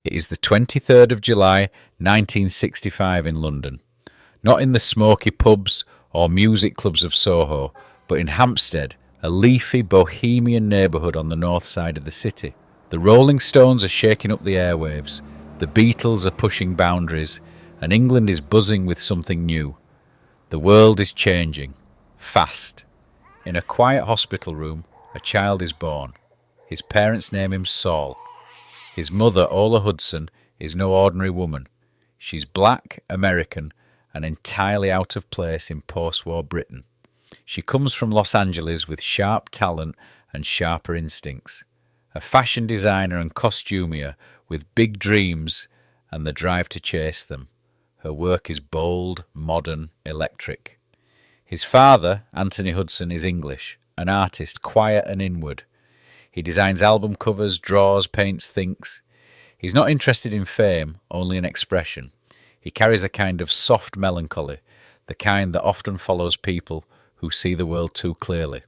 It is the 23rd of July 1965 in London. Not in the smoky pubs or music clubs of Soho, but in Hampstead, a leafy bohemian neighbourhood on the north side of the city. The Rolling Stones are shaking up the airwaves, the Beatles are pushing boundaries, and England is buzzing with something new. The world is changing. Fast. In a quiet hospital room, a child is born. His parents name him Saul. His mother, Saul Hudson, is no ordinary woman. She's black, American, and entirely out of place in post-war Britain. She comes from Los Angeles with sharp talent and sharper instincts. A fashion designer and costumier with big dreams and the drive to chase them. Her work is bold, modern, electric. His father, Anthony Hudson, is English, an artist, quiet and inward. He designs album covers, draws, paints, thinks. He's not interested in fame, only in expression. He carries a kind of soft melancholy, the kind that often follows people who see the world too clearly.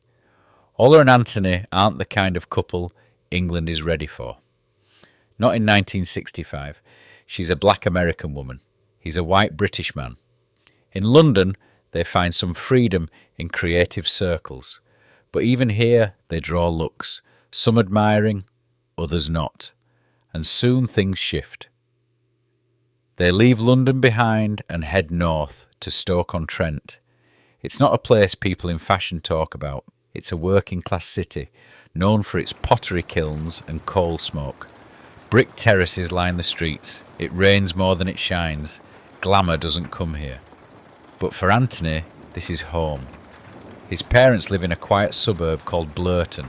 Ola and Anthony aren't the kind of couple England is ready for. Not in 1965. She's a black American woman. He's a white British man. In London, they find some freedom in creative circles. But even here, they draw looks, some admiring, others not. And soon things shift. They leave London behind and head north to Stoke-on-Trent. It's not a place people in fashion talk about. It's a working-class city, known for its pottery kilns and coal smoke. Brick terraces line the streets. It rains more than it shines. Glamour doesn't come here. But for Anthony, this is home. His parents live in a quiet suburb called Blurton,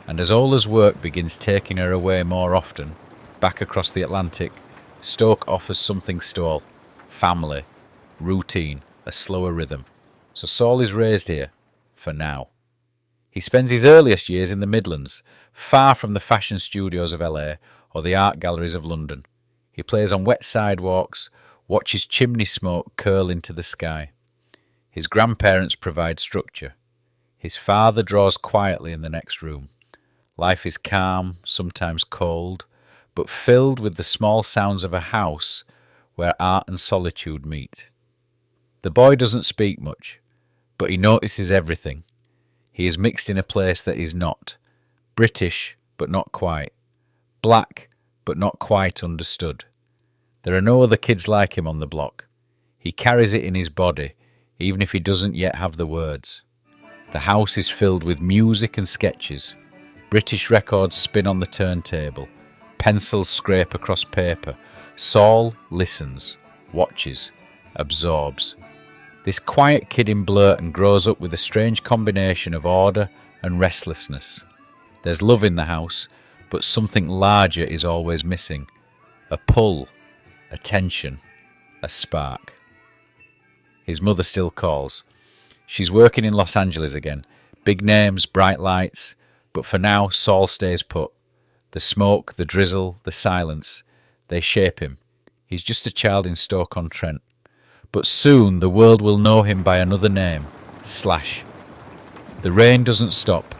and as Ola's work begins taking her away more often, back across the Atlantic, Stoke offers something stole: family, routine, a slower rhythm. So Saul is raised here, for now. He spends his earliest years in the Midlands, far from the fashion studios of LA or the art galleries of London. He plays on wet sidewalks, watches chimney smoke curl into the sky. His grandparents provide structure. His father draws quietly in the next room. Life is calm, sometimes cold, but filled with the small sounds of a house where art and solitude meet. The boy doesn't speak much, but he notices everything. He is mixed in a place that is not. British, but not quite. Black, but not quite understood. There are no other kids like him on the block. He carries it in his body, even if he doesn't yet have the words. The house is filled with music and sketches. British records spin on the turntable. Pencils scrape across paper. Saul listens, watches, absorbs. This quiet kid in Blurton grows up with a strange combination of order and restlessness. There's love in the house, but something larger is always missing. A pull, a tension, a spark. His mother still calls. She's working in Los Angeles again. Big names, bright lights. But for now, Saul stays put. The smoke, the drizzle, the silence, they shape him. He's just a child in Stoke-on-Trent. But soon the world will know him by another name, Slash. The rain doesn't stop.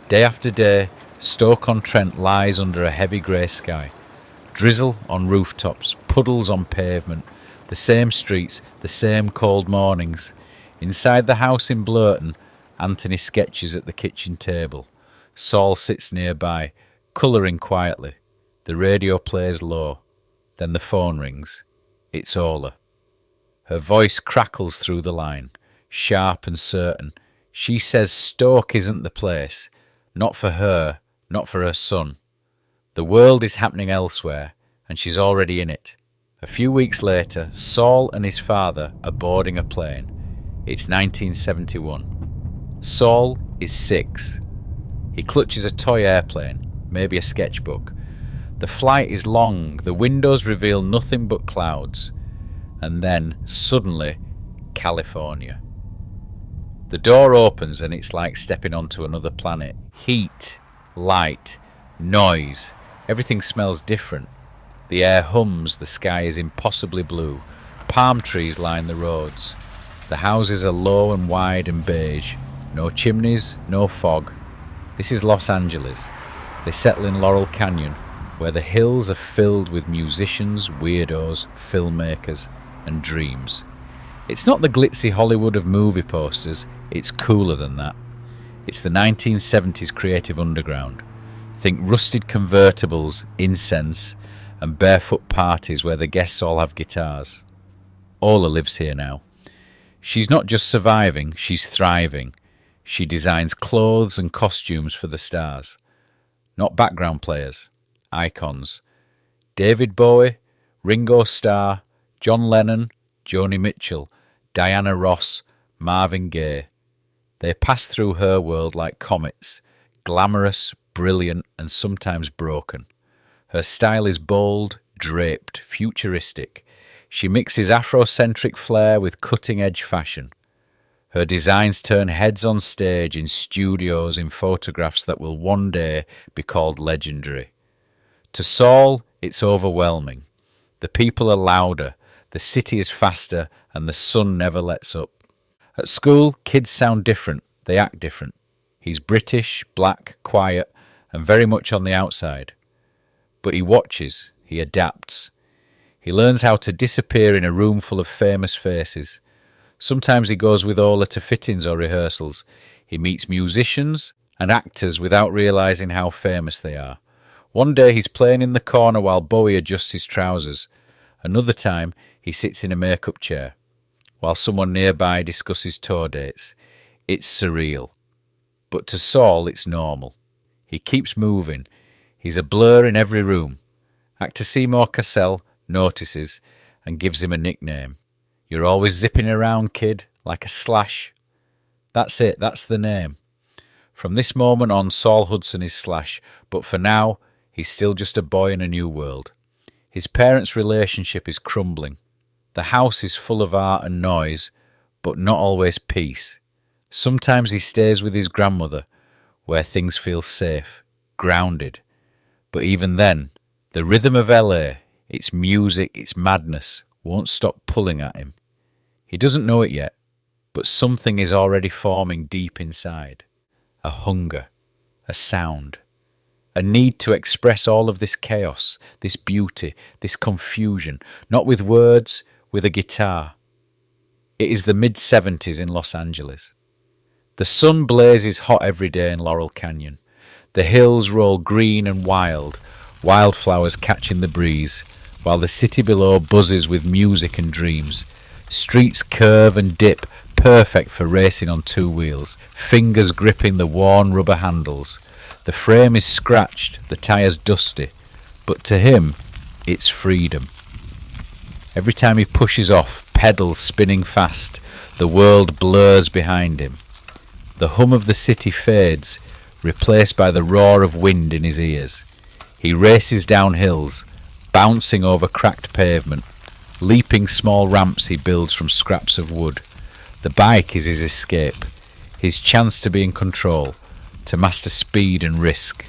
Day after day, Stoke-on-Trent lies under a heavy grey sky. Drizzle on rooftops, puddles on pavement, the same streets, the same cold mornings. Inside the house in Blurton, Anthony sketches at the kitchen table. Saul sits nearby, colouring quietly. The radio plays low. Then the phone rings. It's Ola. Her voice crackles through the line, sharp and certain. She says Stoke isn't the place. Not for her, not for her son. The world is happening elsewhere, and she's already in it. A few weeks later, Saul and his father are boarding a plane. It's 1971. Saul is 6. He clutches a toy airplane, maybe a sketchbook. The flight is long, the windows reveal nothing but clouds. And then, suddenly, California. The door opens and it's like stepping onto another planet. Heat, light, noise. Everything smells different. The air hums, the sky is impossibly blue. Palm trees line the roads. The houses are low and wide and beige. No chimneys, no fog. This is Los Angeles. They settle in Laurel Canyon. where the hills are filled with musicians, weirdos, filmmakers, and dreams. It's not the glitzy Hollywood of movie posters, it's cooler than that. It's the 1970s creative underground. Think rusted convertibles, incense, and barefoot parties where the guests all have guitars. Ola lives here now. She's not just surviving, she's thriving. She designs clothes and costumes for the stars. Not background players, icons. David Bowie, Ringo Starr, John Lennon, Joni Mitchell, Diana Ross, Marvin Gaye. They pass through her world like comets, glamorous, brilliant, and sometimes broken. Her style is bold, draped, futuristic. She mixes Afrocentric flair with cutting-edge fashion. Her designs turn heads on stage, in studios, in photographs that will one day be called legendary. To Saul, it's overwhelming. The people are louder, the city is faster, and the sun never lets up. At school, kids sound different, they act different. He's British, black, quiet, and very much on the outside. But he watches, he adapts. He learns how to disappear in a room full of famous faces. Sometimes he goes with Ola to fittings or rehearsals. He meets musicians and actors without realising how famous they are. One day he's playing in the corner while Bowie adjusts his trousers. Another time he sits in a makeup chair while someone nearby discusses tour dates. It's surreal. But to Saul it's normal. He keeps moving. He's a blur in every room. Actor Seymour Cassell notices and gives him a nickname. You're always zipping around, kid, like a Slash. That's it, that's the name. From this moment on, Saul Hudson is Slash, but for now, he's still just a boy in a new world. His parents' relationship is crumbling. The house is full of art and noise, but not always peace. Sometimes he stays with his grandmother, where things feel safe, grounded. But even then, the rhythm of LA, its music, its madness, won't stop pulling at him. He doesn't know it yet, but something is already forming deep inside. A hunger, a sound, a need to express all of this chaos, this beauty, this confusion, not with words, with a guitar. It is the mid-70s in Los Angeles. The sun blazes hot every day in Laurel Canyon. The hills roll green and wild, wildflowers catching the breeze, while the city below buzzes with music and dreams. Streets curve and dip, perfect for racing on two wheels, fingers gripping the worn rubber handles. The frame is scratched, the tyres dusty, but to him, it's freedom. Every time he pushes off, pedals spinning fast, the world blurs behind him. The hum of the city fades, replaced by the roar of wind in his ears. He races down hills, bouncing over cracked pavement, leaping small ramps he builds from scraps of wood. The bike is his escape, his chance to be in control, to master speed and risk.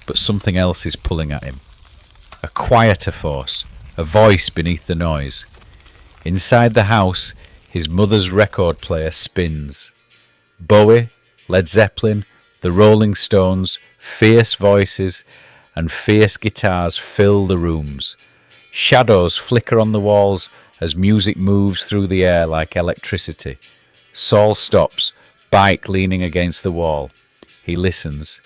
But something else is pulling at him. A quieter force, a voice beneath the noise. Inside the house, his mother's record player spins. Bowie, Led Zeppelin, the Rolling Stones, fierce voices and fierce guitars fill the rooms. Shadows flicker on the walls as music moves through the air like electricity. Saul stops, bike leaning against the wall. He listens.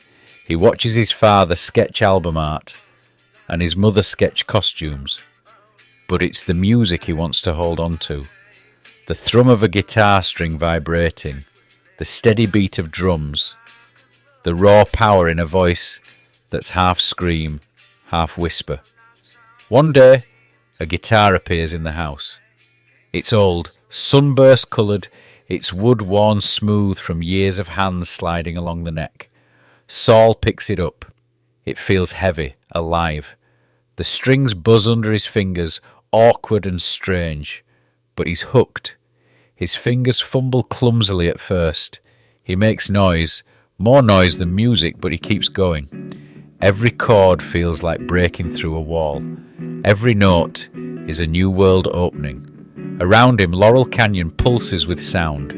He watches his father sketch album art and his mother sketch costumes. But it's the music he wants to hold on to. The thrum of a guitar string vibrating, the steady beat of drums, the raw power in a voice that's half scream, half whisper. One day, a guitar appears in the house. It's old, sunburst-coloured, its wood worn smooth from years of hands sliding along the neck. Saul picks it up. It feels heavy, alive. The strings buzz under his fingers, awkward and strange. But he's hooked. His fingers fumble clumsily at first. He makes noise, more noise than music, but he keeps going. Every chord feels like breaking through a wall. Every note is a new world opening. Around him, Laurel Canyon pulses with sound.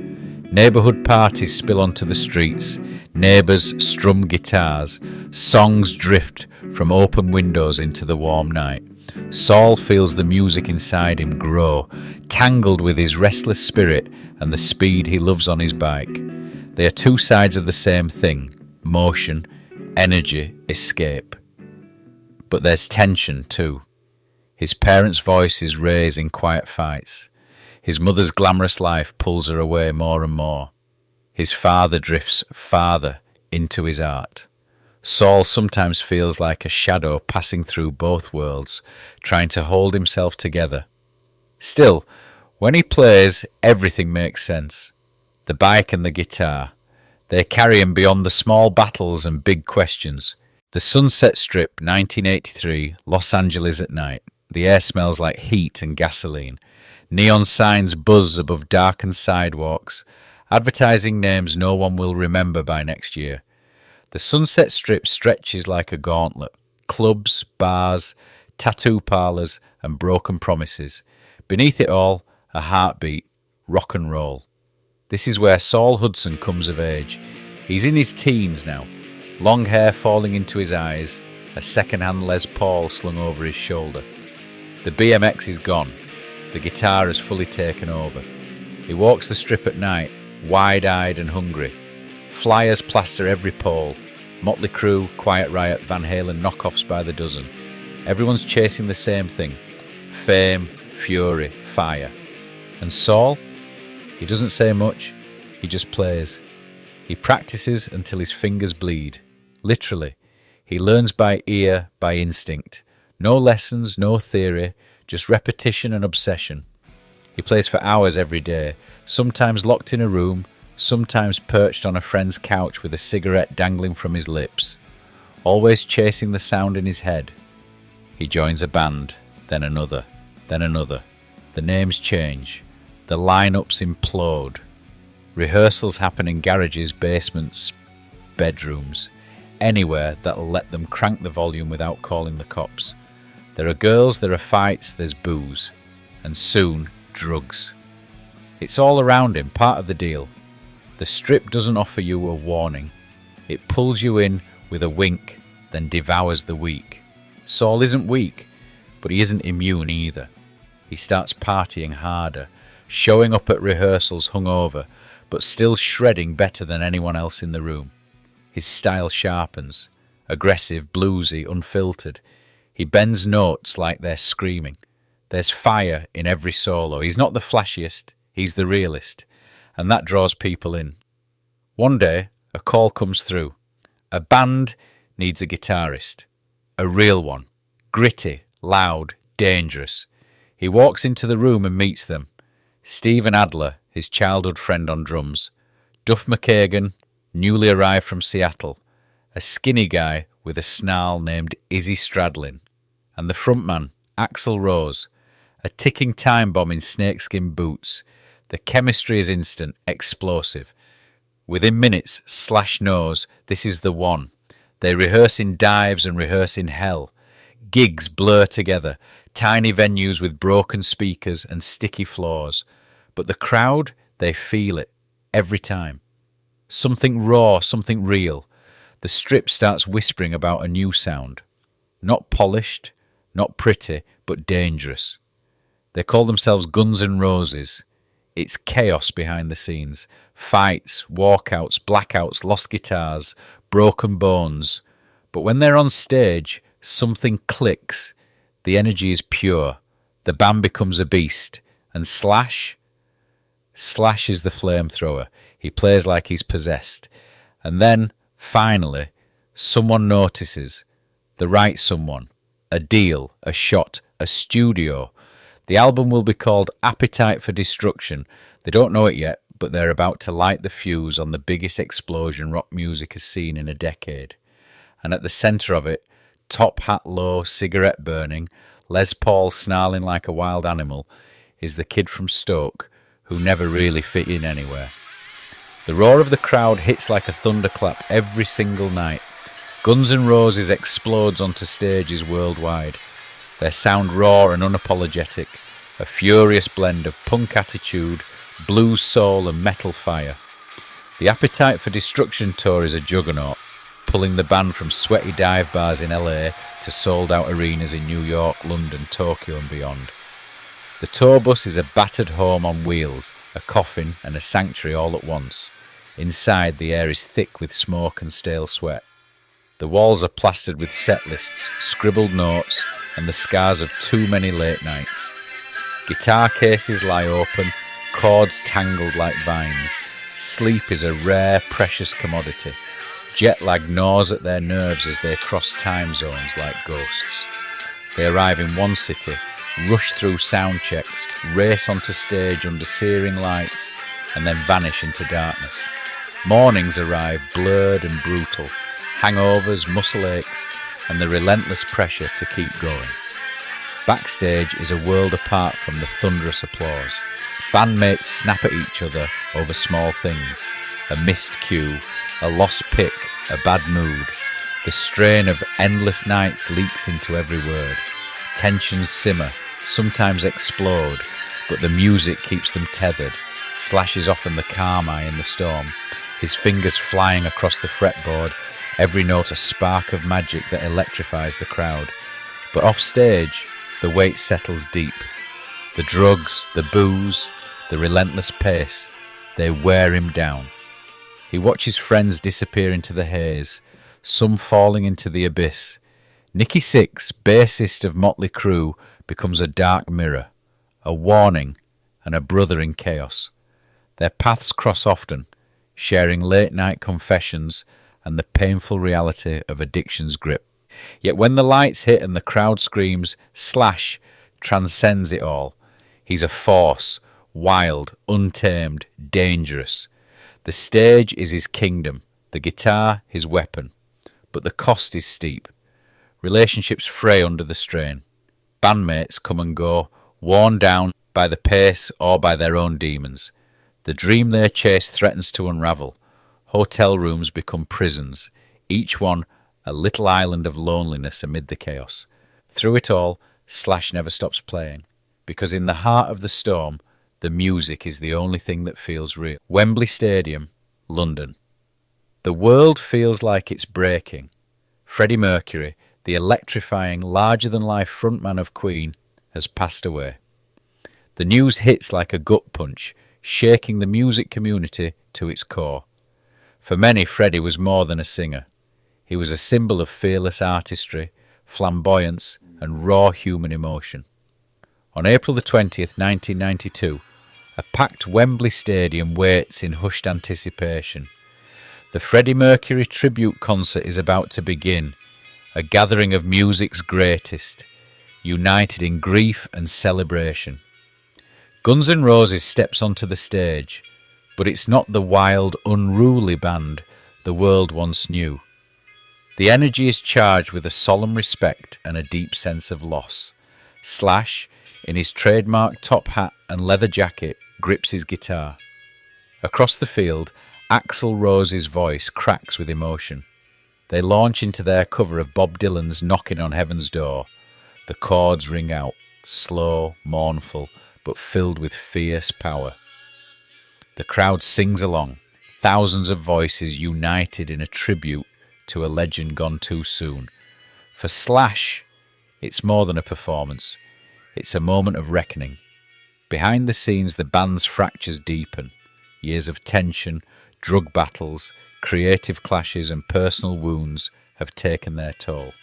Neighbourhood parties spill onto the streets. Neighbours strum guitars. Songs drift from open windows into the warm night. Saul feels the music inside him grow, tangled with his restless spirit and the speed he loves on his bike. They are two sides of the same thing: motion, energy, escape. But there's tension too. His parents' voices raise in quiet fights. His mother's glamorous life pulls her away more and more. His father drifts farther into his art. Saul sometimes feels like a shadow passing through both worlds, trying to hold himself together. Still, when he plays, everything makes sense. The bike and the guitar. They carry him beyond the small battles and big questions. The Sunset Strip, 1983, Los Angeles at night. The air smells like heat and gasoline. Neon signs buzz above darkened sidewalks, advertising names no one will remember by next year. The Sunset Strip stretches like a gauntlet. Clubs, bars, tattoo parlours and broken promises. Beneath it all, a heartbeat, rock and roll. This is where Saul Hudson comes of age. He's in his teens now. Long hair falling into his eyes, a second-hand Les Paul slung over his shoulder. The BMX is gone. The guitar has fully taken over. He walks the strip at night, wide-eyed and hungry. Flyers plaster every pole. Motley Crue, Quiet Riot, Van Halen knockoffs by the dozen. Everyone's chasing the same thing: fame, fury, fire. And Saul? He doesn't say much. He just plays. He practices until his fingers bleed. Literally. He learns by ear, by instinct. No lessons, no theory, just repetition and obsession. He plays for hours every day, sometimes locked in a room, sometimes perched on a friend's couch with a cigarette dangling from his lips, always chasing the sound in his head. He joins a band, then another, then another. The names change. The lineups implode. Rehearsals happen in garages, basements, bedrooms, anywhere that'll let them crank the volume without calling the cops. There are girls, there are fights, there's booze. And soon, drugs. It's all around him, part of the deal. The strip doesn't offer you a warning. It pulls you in with a wink, then devours the weak. Saul isn't weak, but he isn't immune either. He starts partying harder, showing up at rehearsals hungover, but still shredding better than anyone else in the room. His style sharpens, aggressive, bluesy, unfiltered. He bends notes like they're screaming. There's fire in every solo. He's not the flashiest, he's the realist, and that draws people in. One day, a call comes through. A band needs a guitarist. A real one. Gritty, loud, dangerous. He walks into the room and meets them. Stephen Adler, his childhood friend on drums. Duff McKagan, newly arrived from Seattle. A skinny guy with a snarl named Izzy Stradlin. And the frontman, Axl Rose. A ticking time bomb in snakeskin boots. The chemistry is instant, explosive. Within minutes, Slash knows this is the one. They rehearse in dives and rehearse in hell. Gigs blur together, tiny venues with broken speakers and sticky floors. But the crowd, they feel it, every time. Something raw, something real. The strip starts whispering about a new sound. Not polished, not pretty, but dangerous. They call themselves Guns N' Roses. It's chaos behind the scenes. Fights, walkouts, blackouts, lost guitars, broken bones. But when they're on stage, something clicks. The energy is pure. The band becomes a beast. And Slash is the flamethrower. He plays like he's possessed. And then, finally, someone notices. The right someone. A deal, a shot, a studio. The album will be called Appetite for Destruction. They don't know it yet, but they're about to light the fuse on the biggest explosion rock music has seen in a decade. And at the centre of it, top hat low, cigarette burning, Les Paul snarling like a wild animal, is the kid from Stoke who never really fit in anywhere. The roar of the crowd hits like a thunderclap every single night. Guns N' Roses explodes onto stages worldwide. Their sound raw and unapologetic, a furious blend of punk attitude, blues soul and metal fire. The Appetite for Destruction tour is a juggernaut. pulling the band from sweaty dive bars in LA to sold-out arenas in New York, London, Tokyo and beyond. The tour bus is a battered home on wheels, a coffin and a sanctuary all at once. Inside, the air is thick with smoke and stale sweat. The walls are plastered with set lists, scribbled notes, and the scars of too many late nights. Guitar cases lie open, chords tangled like vines. Sleep is a rare, precious commodity. Jet lag gnaws at their nerves as they cross time zones like ghosts. They arrive in one city, rush through sound checks, race onto stage under searing lights, and then vanish into darkness. Mornings arrive blurred and brutal, hangovers, muscle aches, and the relentless pressure to keep going. Backstage is a world apart from the thunderous applause. Bandmates snap at each other over small things, a missed cue, a lost pick, a bad mood. The strain of endless nights leaks into every word. Tensions simmer, sometimes explode, but the music keeps them tethered. Slash is often the calm eye in the storm, his fingers flying across the fretboard, every note a spark of magic that electrifies the crowd. But off stage, the weight settles deep. The drugs, the booze, the relentless pace, they wear him down. He watches friends disappear into the haze, some falling into the abyss. Nicky Sixx, bassist of Motley Crue, becomes a dark mirror, a warning and a brother in chaos. Their paths cross often, sharing late-night confessions and the painful reality of addiction's grip. Yet when the lights hit and the crowd screams, Slash transcends it all. He's a force, wild, untamed, dangerous. The stage is his kingdom, the guitar his weapon. But the cost is steep. Relationships fray under the strain. Bandmates come and go, worn down by the pace or by their own demons. The dream they chase threatens to unravel. Hotel rooms become prisons, each one a little island of loneliness amid the chaos. Through it all, Slash never stops playing, because in the heart of the storm, the music is the only thing that feels real. Wembley Stadium, London. The world feels like it's breaking. Freddie Mercury, the electrifying, larger-than-life frontman of Queen, has passed away. The news hits like a gut punch, shaking the music community to its core. For many, Freddie was more than a singer. He was a symbol of fearless artistry, flamboyance, and raw human emotion. On April the 20th, 1992, a packed Wembley Stadium waits in hushed anticipation. The Freddie Mercury tribute concert is about to begin, a gathering of music's greatest, united in grief and celebration. Guns N' Roses steps onto the stage, but it's not the wild, unruly band the world once knew. The energy is charged with a solemn respect and a deep sense of loss. Slash, in his trademark top hat and leather jacket, grips his guitar. Across the field, Axl Rose's voice cracks with emotion. They launch into their cover of Bob Dylan's Knocking on Heaven's Door. The chords ring out, slow, mournful, but filled with fierce power. The crowd sings along, thousands of voices united in a tribute to a legend gone too soon. For Slash, it's more than a performance. It's a moment of reckoning. Behind the scenes, the band's fractures deepen. Years of tension, drug battles, creative clashes and personal wounds have taken their toll.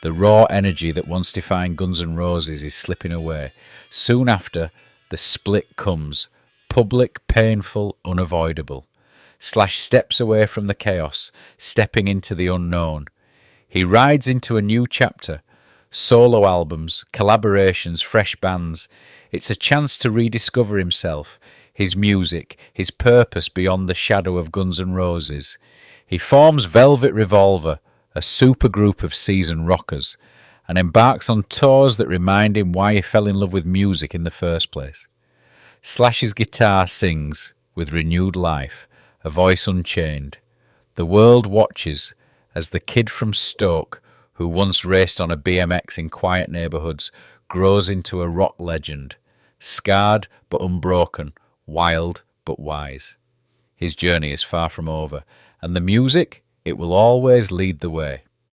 The raw energy that once defined Guns N' Roses is slipping away. Soon after, the split comes, public, painful, unavoidable. Slash steps away from the chaos, stepping into the unknown. He rides into a new chapter. Solo albums, collaborations, fresh bands. It's a chance to rediscover himself, his music, his purpose beyond the shadow of Guns N' Roses. He forms Velvet Revolver, a supergroup of seasoned rockers, and embarks on tours that remind him why he fell in love with music in the first place. Slash's guitar sings with renewed life, a voice unchained. The world watches as the kid from Stoke, who once raced on a BMX in quiet neighbourhoods, grows into a rock legend, scarred but unbroken, wild but wise. His journey is far from over, and the music, It will always lead the way.